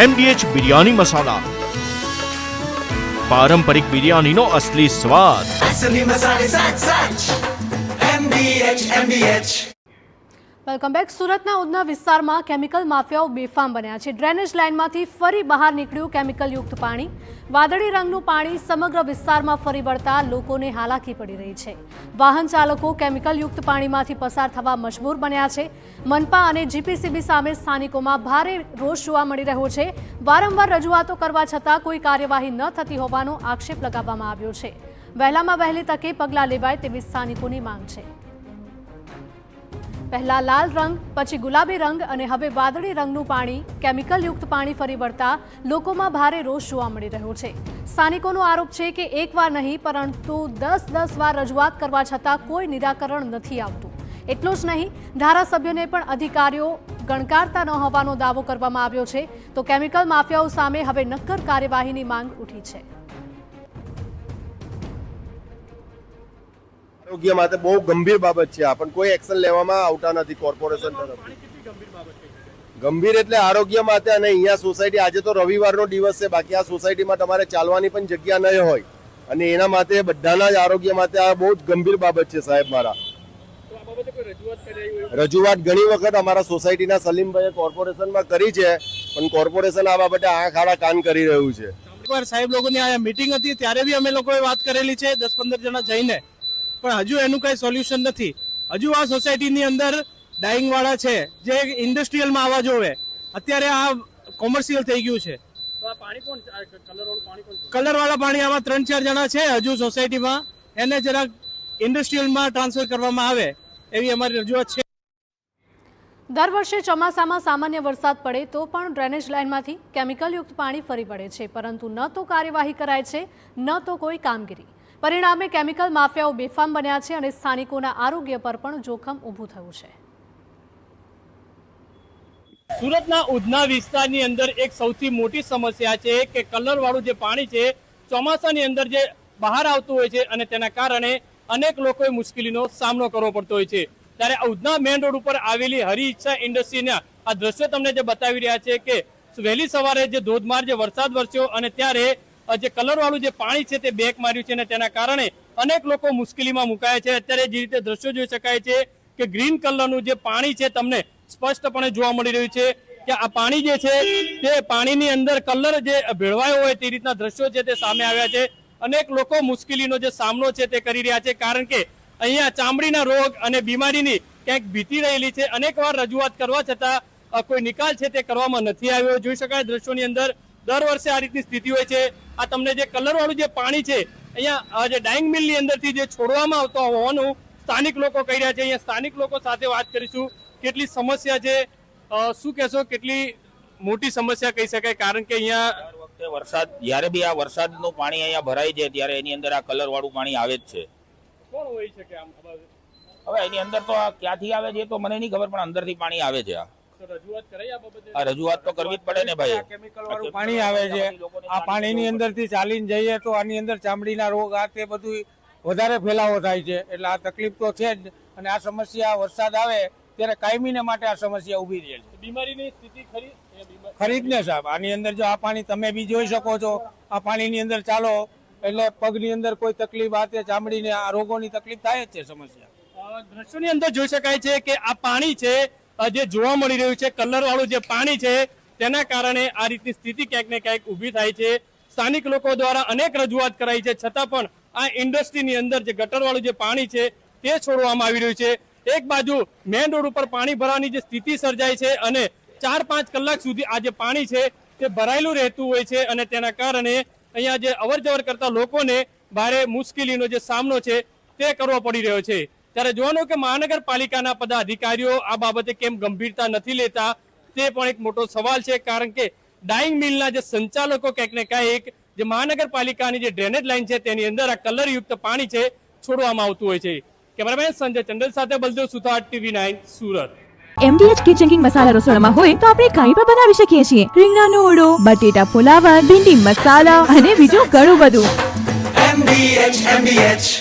MDH biryani મસાલા, પારંપરિક બિરયાનીનો અસલી સ્વાદ. असली मसाले सच MDH. Welcome back. સુરતના ઉધના વિસ્તારમાં કેમિકલ માફિયાઓ બેફામ બન્યા છે. ડ્રેનેજ લાઇનમાંથી ફરી બહાર નીકળ્યું કેમિકલયુક્ત પાણી. વાદળી રંગનું પાણી સમગ્ર વિસ્તારમાં ફરી વળતા લોકોને હાલાકી પડી રહી છે. વાહન ચાલકો કેમિકલયુક્ત પાણીમાંથી પસાર થવા મજબૂર બન્યા છે. મનપા અને જીપીસીબી સામે સ્થાનિકોમાં ભારે રોષ જોવા મળી રહ્યો છે. વારંવાર રજૂઆતો કરવા છતાં કોઈ કાર્યવાહી ન થતી હોવાનો આક્ષેપ લગાવવામાં આવ્યો છે. વહેલામાં વહેલી તકે પગલાં લેવાય તેવી સ્થાનિકોની માંગ છે. પહેલા લાલ રંગ, પછી ગુલાબી રંગ અને હવે વાદળી રંગનું પાણી કેમિકલયુક્ત પાણી ફરી વળતા લોકોમાં ભારે રોષ જોવા મળી રહ્યો છે. સ્થાનિકોનો આરોપ છે કે એકવાર નહીં પરંતુ 10 વાર રજૂઆત કરવા છતાં કોઈ નિરાકરણ નથી આવતું. એટલું જ નહીં, ધારાસભ્યોને પણ અધિકારીઓ ગણકારતા ન હોવાનો દાવો કરવામાં આવ્યો છે. તો કેમિકલ માફિયાઓ સામે હવે નક્કર કાર્યવાહીની માંગ ઉઠી છે. આરોગ્ય માટે બહુ ગંભીર બાબત છે, પણ કોઈ એક્શન લેવામાં આવતા નથી કોર્પોરેશન તરફથી. ગંભીર એટલે આરોગ્ય માટે. અને અહીંયા સોસાયટી, આજે તો રવિવારનો દિવસ છે, બાકી આ સોસાયટીમાં તમારે ચાલવાની પણ જગ્યા નહીં હોય, અને એના માટે બધાના જ આરોગ્ય માટે આ બહુ જ ગંભીર બાબત છે સાહેબ. મારા રજૂઆત ઘણી વખત અમારા સોસાયટીના સલીમભાઈએ કોર્પોરેશનમાં કરી છે, પણ કોર્પોરેશન આ બાબતે આંખ આડા કાન કરી રહ્યું છે. એકવાર સાહેબ લોકોની આ મીટિંગ હતી ત્યારે બી અમે લોકોએ વાત કરેલી છે 10-15 જણા જઈને, પણ હજુ એનું કઈ સોલ્યુશન નથી. હજુ આ સોસાયટીની અંદર ડાઇંગ વાળા છે જે ઇન્ડસ્ટ્રીયલમાં આવવા જોવે, અત્યારે આ કોમર્શિયલ થઈ ગયું છે. કલર વાળા પાણી આમાં 3-4 જણા છે હજુ સોસાયટીમાં, એને જરાક ઇન્ડસ્ટ્રીયલમાં ટ્રાન્સફર કરવામાં આવે એવી અમારી રજૂઆત છે. દર વર્ષે ચોમાસામાં સામાન્ય વરસાદ પડે તો પણ ડ્રેનેજ લાઇનમાંથી કેમિકલયુક્ત પાણી ફરી વળે છે, પરંતુ ન તો કાર્યવાહી કરાય છે, ન તો કોઈ કામગીરી. પરિણામે કેમિકલ માફિયાઓ બેફામ બન્યા છે અને સ્થાનિકોના આરોગ્ય પર પણ જોખમ ઊભું થયું છે. સુરતના ઉધના વિસ્તારની અંદર એક સૌથી મોટી સમસ્યા છે કે કલર વાળું જે પાણી છે ચોમાસાની અંદર જે બહાર આવતું હોય છે અને તેના કારણે અનેક લોકોએ મુશ્કેલીનો સામનો કરવો પડતો હોય છે. ત્યારે ઉધના મેઇન રોડ ઉપર આવેલી હરી ઈચ્છા ઇન્ડસ્ટ્રીના આ દ્રશ્યો તમને જે બતાવી રહ્યા છે કે વહેલી સવારે જે ધોધમાર જે વરસાદ વરસ્યો અને ત્યારે જે કલર વાળું જે પાણી છે તે બેક માર્યું છે અને તેના કારણે અનેક લોકો મુશ્કેલીમાં મુકાયા છે. અત્યારે જે રીતે દ્રશ્યો જોઈ શકાય છે કે ગ્રીન કલરનું જે પાણી છે તમને સ્પષ્ટપણે જોવા મળી રહ્યું છે કે આ પાણી જે છે તે પાણીની અંદર કલર જે ભેળવાયો હોય તે રીતના દ્રશ્યો છે તે સામે આવ્યા છે. અનેક લોકો મુશ્કેલીનો જે સામનો છે તે કરી રહ્યા છે, કારણ કે અહીંયા ચામડીના રોગ અને બીમારીની ક્યાંક ભીતિ રહેલી છે. અનેક વાર રજૂઆત કરવા છતાં કોઈ નિકાલ છે તે કરવામાં નથી આવ્યો. જોઈ શકાય દ્રશ્યોની અંદર દર વર્ષે આ રીતની સ્થિતિ હોય છે. આ તમને જે કલર વાળું જે પાણી છે અહીંયા જે ડાઇંગ મિલની અંદરથી જે છોડવામાં આવતો હોવાનું સ્થાનિક લોકો કહી રહ્યા છે. અહીંયા સ્થાનિક લોકો સાથે વાત કરીશું. કેટલી સમસ્યા છે, શું કહેશો, કેટલી મોટી સમસ્યા કહી શકાય? કારણ કે અહીંયા વરસાદ જ્યારે બી આ વરસાદનું પાણી અહીંયા ભરાય છે ત્યારે એની અંદર આ કલર વાળું પાણી આવે જ છે. કોણ હોઈ શકે આમ? હવે એની અંદર તો આ ક્યાંથી આવે છે તો મને નહીં ખબર, પણ અંદરથી પાણી આવે છે. આ રજૂઆત તો કરવી જ પડે ને ભાઈ. કેમિકલ વાળું પાણી આવે છે, આ પાણીની અંદરથી ચાલીને જઈએ તો આની અંદર ચામડીના રોગ આ તે બધું વધારે ફેલાવો થાય છે. એટલે આ તકલીફ તો છે જ, અને આ સમસ્યા વરસાદ આવે ત્યારે કાયમીને માટે આ સમસ્યા ઊભી રહે છે. બીમારીની સ્થિતિ ખરી જ ને સાહેબ. આની અંદર જો આ પાણી તમે બી જોઈ શકો છો, આ પાણીની અંદર ચાલો એટલે પગની અંદર કોઈ તકલીફ આ તે ચામડીને આ રોગોની તકલીફ થાય જ છે. સમસ્યા દ્રશ્યોની અંદર જોઈ શકાય છે કે આ પાણી છે જે જોવા મળી રહ્યું છે કલર વાળું જે પાણી છે તેના કારણે આ રીતની સ્થિતિ ક્યાંક ને ક્યાંક ઊભી થાય છે. સ્થાનિક લોકો દ્વારા અનેક રજૂઆત કરાઈ છે, છતાં પણ આ ઇન્ડસ્ટ્રીની અંદર જે ગટર વાળું જે પાણી છે તે છોડવામાં આવી રહ્યું છે. એક બાજુ મેઇન રોડ ઉપર પાણી ભરવાની જે સ્થિતિ સર્જાય છે અને 4-5 કલાક સુધી આ જે પાણી છે તે ભરાયેલું રહેતું હોય છે અને તેના કારણે અહીંયા જે અવર જવર કરતા લોકોને ભારે મુશ્કેલીનો જે સામનો છે તે કરવો પડી રહ્યો છે. ત્યારે જોવાનું કે મહાનગરપાલિકાના પદાધિકારીઓ આ બાબતે કેમ ગંભીરતા નથી લેતા તે પણ એક મોટો સવાલ છે, કારણ કે ડાઇંગ મિલના જે સંચાલકો ક્યાંક ને ક્યાંક જે મહાનગરપાલિકાની જે ડ્રેનેજ લાઇન છે તેની અંદર આ કલરયુક્ત પાણી છે છોડવામાં આવતું હોય છે. કેમેરામેન સંજય ચંડલ સાથે Baldev Suthar, TV9 Surat. MDH Kitchen King Masala રસોડામાં હોય તો આપણે કંઈ પણ બનાવી શકીએ છીએ. રીંગણાનો ઓળો, બટેટા ફુલાવર, ભીંડી મસાલા અને બીજું ઘણું બધું. MDH